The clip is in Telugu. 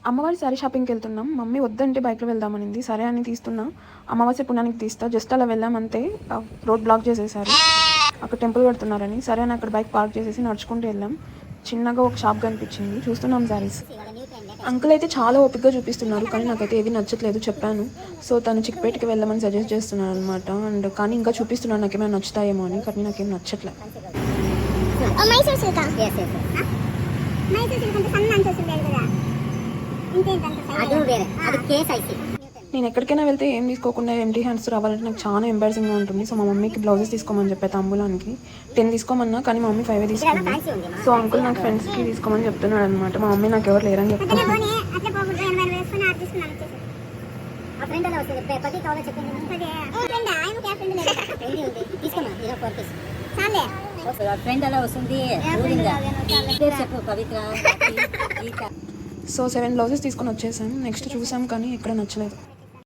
అమ్మవారి శారీ షాపింగ్కి వెళ్తున్నాం. మమ్మీ వద్దంటే బైక్లో వెళ్దామనింది. సరే అని తీస్తున్నా. అమావాస్య పుణ్యానికి తీస్తా. జస్ట్ అలా వెళ్ళామంతే రోడ్ బ్లాక్ చేసేసారు. అక్కడ టెంపుల్ కడుతున్నారని. సరే అని అక్కడ బైక్ పార్క్ చేసేసి నడుచుకుంటూ వెళ్ళాం. చిన్నగా ఒక షాప్ కనిపించింది. చూస్తున్నాం శారీస్. అంకుల్ అయితే చాలా ఓపికగా చూపిస్తున్నారు, కానీ నాకైతే ఏవి నచ్చట్లేదు చెప్పాను. సో తను చిక్పేటకి వెళ్ళమని సజెస్ట్ చేస్తున్నాను అనమాట. అండ్ కానీ ఇంకా చూపిస్తున్నాను నాకేమైనా నచ్చుతాయేమో అని, కానీ నాకేం నచ్చట్లేదు. నేను ఎక్కడికైనా వెళ్తే ఏం తీసుకోకుండా ఎంటీ హ్యాండ్స్ రావాలంటే నాకు చాలా ఎంబారసింగ్గా ఉంటుంది. సో మా మమ్మీకి బ్లౌజెస్ తీసుకోమని చెప్పే తాంబూలానికి 10 తీసుకోమన్నా, కానీ మా మమ్మీ 5 తీసుకుంది. సో అంకుల్ నాకు ఫ్రెండ్స్కి తీసుకోమని చెప్తున్నాడు అనమాట. మా మమ్మీ నాకు ఎవరు లేరని చెప్తున్నాను. సో 7 బ్లౌజెస్ తీసుకొని వచ్చేసాం. నెక్స్ట్ చూసాం కానీ ఎక్కడ నచ్చలేదు.